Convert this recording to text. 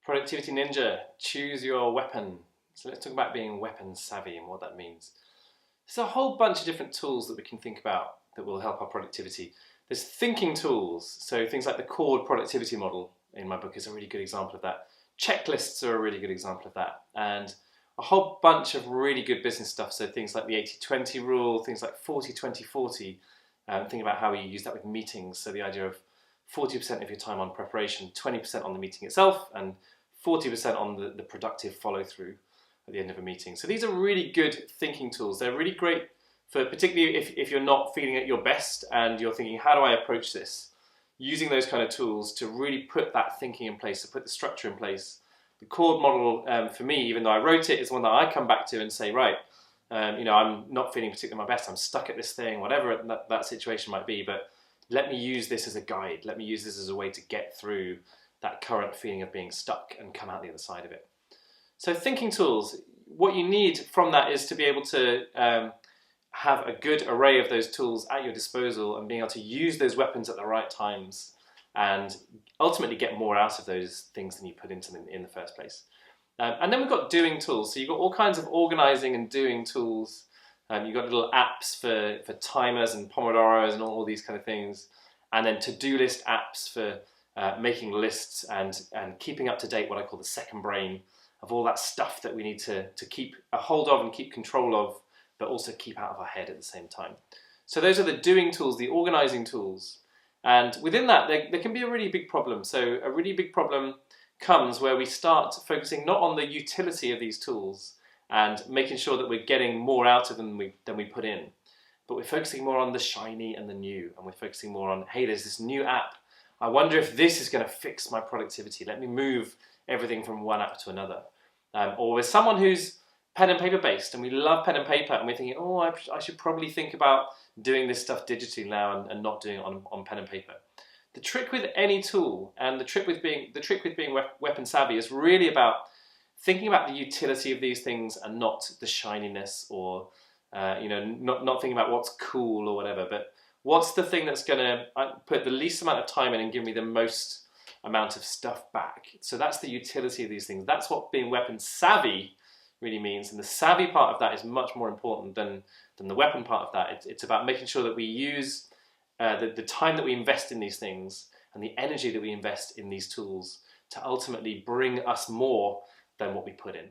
Productivity Ninja, choose your weapon. So let's talk about being weapon savvy and what that means. There's a whole bunch of different tools that we can think about that will help our productivity. There's thinking tools, so things like the cord productivity model in my book is a really good example of that. Checklists are a really good example of that. And a whole bunch of really good business stuff, so things like the 80-20 rule, things like 40-20-40, think about how we use that with meetings, so the idea of 40% of your time on preparation, 20% on the meeting itself, and 40% on the productive follow-through at the end of a meeting. So these are really good thinking tools. They're really great for particularly if you're not feeling at your best and you're thinking, how do I approach this? Using those kind of tools to really put that thinking in place, to put the structure in place. The cord model, for me, even though I wrote it, is one that I come back to and say, right, I'm not feeling particularly my best, I'm stuck at this thing, whatever that situation might be, but let me use this as a guide. Let me use this as a way to get through that current feeling of being stuck and come out the other side of it. So thinking tools, what you need from that is to be able to have a good array of those tools at your disposal and being able to use those weapons at the right times and ultimately get more out of those things than you put into them in the first place. And then we've got doing tools. So you've got all kinds of organizing and doing tools. You've got little apps for timers and pomodoros and all these kind of things. And then to-do list apps for making lists and keeping up to date what I call the second brain of all that stuff that we need to keep a hold of and keep control of, but also keep out of our head at the same time. So those are the doing tools, the organizing tools. And within that, there can be a really big problem. So a really big problem comes where we start focusing not on the utility of these tools and making sure that we're getting more out of them than we put in, but we're focusing more on the shiny and the new, and we're focusing more on, hey, there's this new app. I wonder if this is going to fix my productivity. Let me move everything from one app to another. Or with someone who's pen and paper based, and we love pen and paper, and we're thinking, oh, I should probably think about doing this stuff digitally now and not doing it on pen and paper. The trick with any tool, and the trick with being weapon savvy, is really about thinking about the utility of these things and not the shininess or not thinking about what's cool or whatever, but what's the thing that's going to put the least amount of time in and give me the most amount of stuff back. So that's the utility of these things. That's what being weapon savvy really means, and the savvy part of that is much more important than the weapon part of that. It's about making sure that we use the time that we invest in these things and the energy that we invest in these tools to ultimately bring us more than what we put in.